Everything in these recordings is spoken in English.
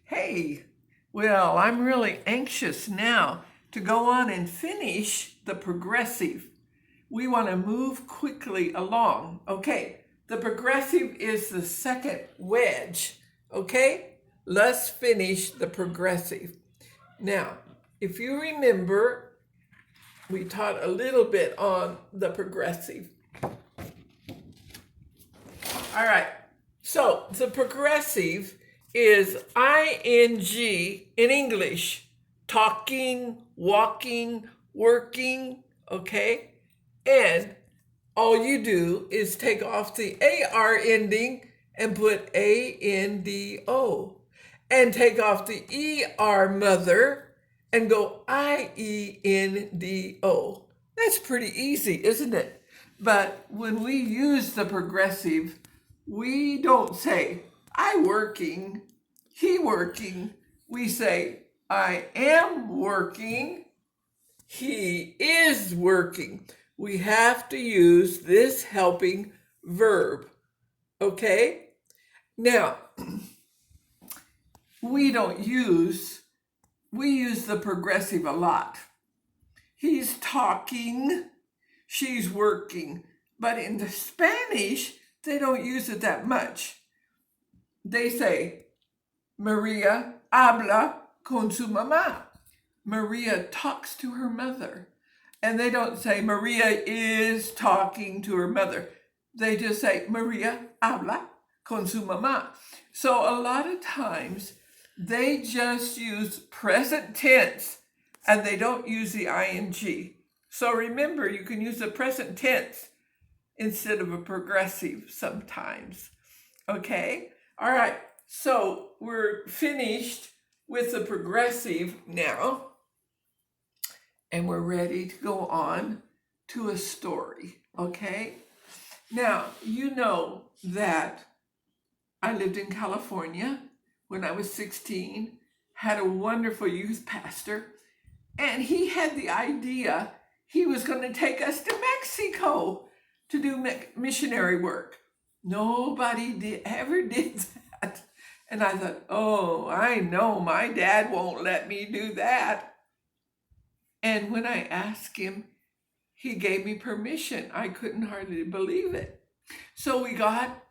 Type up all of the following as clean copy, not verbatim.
Hey, well, I'm really anxious now to go on and finish the progressive. We want to move quickly along. Okay, the progressive is the second wedge. Okay, let's finish the progressive. Now, if you remember, we taught a little bit on the progressive. All right. So the progressive is ing in English, talking, walking, working, okay? And all you do is take off the AR ending and put ANDO. And take off the ER mother and go IENDO. That's pretty easy, isn't it? But when we use the progressive, we don't say, I working, he working. We say, I am working, he is working. We have to use this helping verb. Okay? Now, we don't use, we use the progressive a lot. He's talking, she's working. But in the Spanish, they don't use it that much. They say, Maria habla con su mamá. Maria talks to her mother. And they don't say Maria is talking to her mother. They just say Maria habla con su mamá. So a lot of times they just use present tense and they don't use the ing. So remember, you can use the present tense instead of a progressive sometimes. Okay? All right. So we're finished with the progressive now, and we're ready to go on to a story. Okay? Now, you know that I lived in California when I was 16, had a wonderful youth pastor, and he had the idea he was going to take us to Mexico to do missionary work. Nobody ever did that. And I thought, oh, I know my dad won't let me do that. And when I asked him, he gave me permission. I couldn't hardly believe it. So we got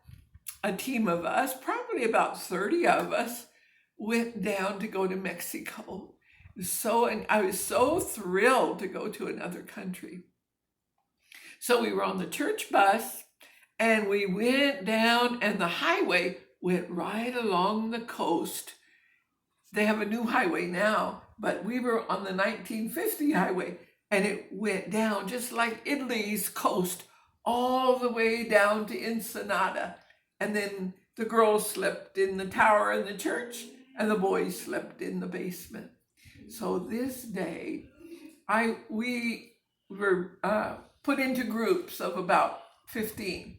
a team of us, probably about 30 of us, went down to go to Mexico. And I was so thrilled to go to another country. So we were on the church bus and we went down, and the highway went right along the coast. They have a new highway now, but we were on the 1950 highway, and it went down just like Italy's coast all the way down to Ensenada. And then the girls slept in the tower in the church and the boys slept in the basement. So this day, we were put into groups of about 15.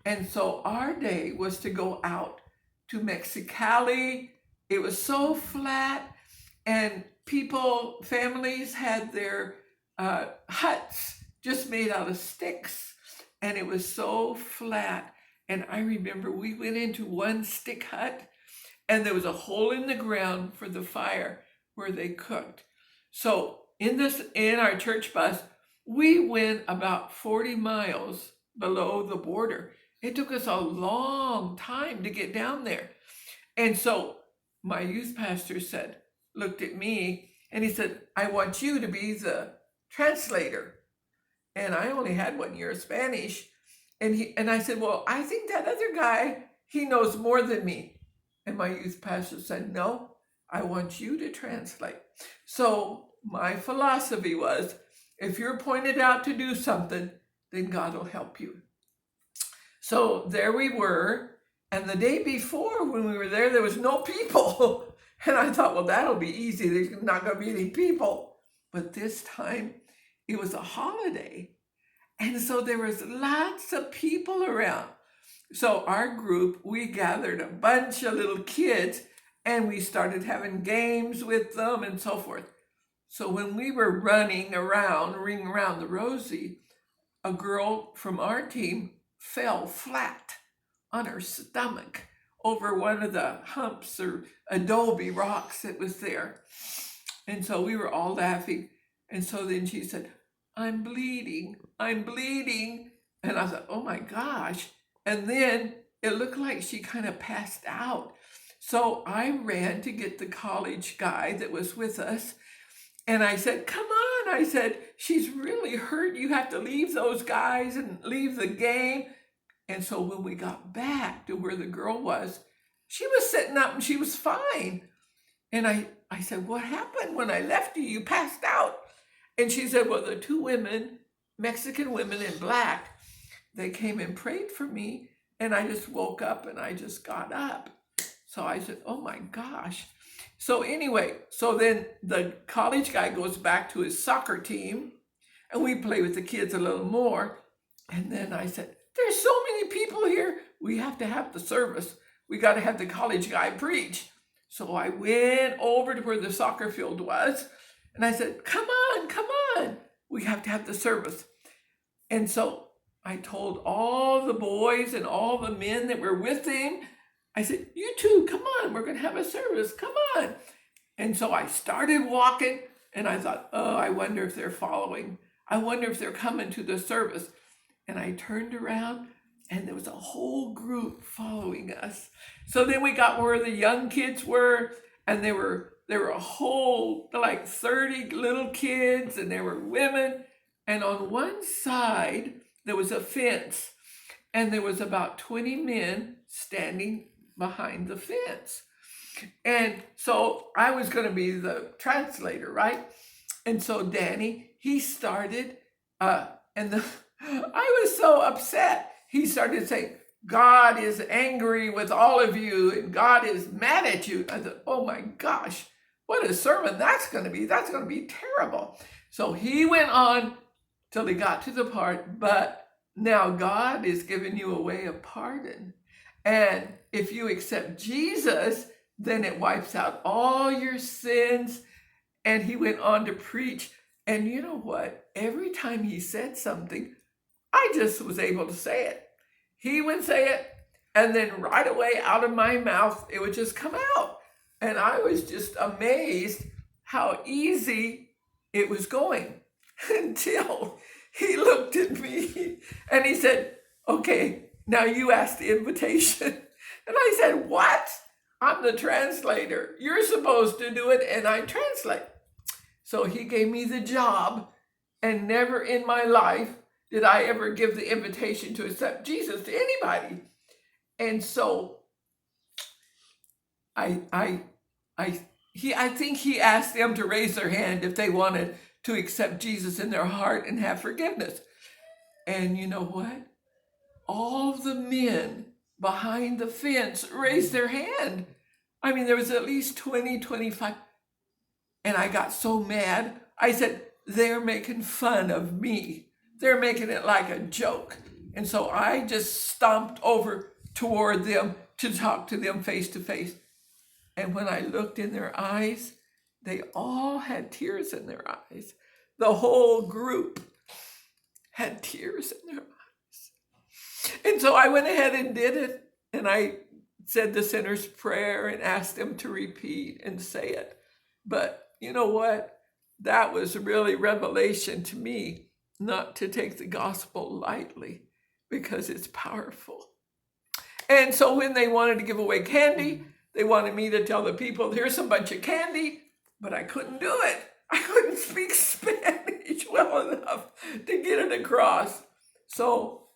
And so our day was to go out to Mexicali. It was so flat, and families had their huts just made out of sticks, and it was so flat. And I remember we went into one stick hut, and there was a hole in the ground for the fire where they cooked. So in our church bus, we went about 40 miles below the border. It took us a long time to get down there. And so my youth pastor looked at me, and he said, I want you to be the translator. And I only had 1 year of Spanish. And I said, well, I think that other guy, he knows more than me. And my youth pastor said, no, I want you to translate. So my philosophy was, if you're pointed out to do something, then God will help you. So there we were. And the day before, when we were there was no people. And I thought, well, that'll be easy. There's not going to be any people. But this time, it was a holiday. And so there was lots of people around. So our group, we gathered a bunch of little kids, and we started having games with them and so forth. So when we were running around, ring around the rosy, a girl from our team fell flat on her stomach over one of the humps or adobe rocks that was there. And so we were all laughing. And so then she said, I'm bleeding. I'm bleeding. And I thought, oh my gosh. And then it looked like she kind of passed out. So I ran to get the college guy that was with us. And I said, come on. I said, she's really hurt. You have to leave those guys and leave the game. And so when we got back to where the girl was, she was sitting up and she was fine. And I said, what happened when I left you? You passed out. And she said, well, the two women, Mexican women in black, they came and prayed for me. And I just woke up and I just got up. So I said, oh my gosh. So anyway, so then the college guy goes back to his soccer team and we play with the kids a little more. And then I said, there's so many people here. We have to have the service. We got to have the college guy preach. So I went over to where the soccer field was and I said, come on. We have to have the service. And so I told all the boys and all the men that were with him, I said, you two, come on, we're going to have a service, come on. And so I started walking and I thought, oh, I wonder if they're following. I wonder if they're coming to the service. And I turned around and there was a whole group following us. So then we got where the young kids were, and there were a whole, like 30 little kids, and there were women. And on one side, there was a fence, and there was about 20 men standing behind the fence. And so I was going to be the translator, right? And so Danny, he started, I was so upset. He started saying, God is angry with all of you, and God is mad at you. I thought, oh my gosh, what a sermon that's going to be. That's going to be terrible. So he went on till he got to the part, but now God is giving you a way of pardon. And if you accept Jesus, then it wipes out all your sins. And he went on to preach. And you know what? Every time he said something, I just was able to say it. He would say it, and then right away out of my mouth, it would just come out. And I was just amazed how easy it was going until he looked at me and he said, okay, now you ask the invitation. And I said, what? I'm the translator. You're supposed to do it, and I translate. So he gave me the job, and never in my life did I ever give the invitation to accept Jesus to anybody. And so I think he asked them to raise their hand if they wanted to accept Jesus in their heart and have forgiveness. And you know what? All the men behind the fence raised their hand. I mean, there was at least 20, 25. And I got so mad. I said, they're making fun of me. They're making it like a joke. And so I just stomped over toward them to talk to them face to face. And when I looked in their eyes, they all had tears in their eyes. The whole group had tears in their eyes. And so I went ahead and did it. And I said the sinner's prayer and asked them to repeat and say it. But you know what? That was really revelation to me, not to take the gospel lightly, because it's powerful. And so when they wanted to give away candy, they wanted me to tell the people, here's a bunch of candy, but I couldn't do it. I couldn't speak Spanish well enough to get it across. So,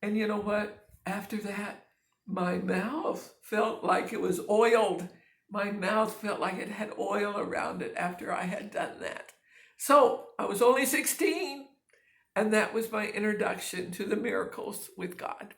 and you know what? After that, my mouth felt like it was oiled. My mouth felt like it had oil around it after I had done that. So I was only 16. And that was my introduction to the miracles with God.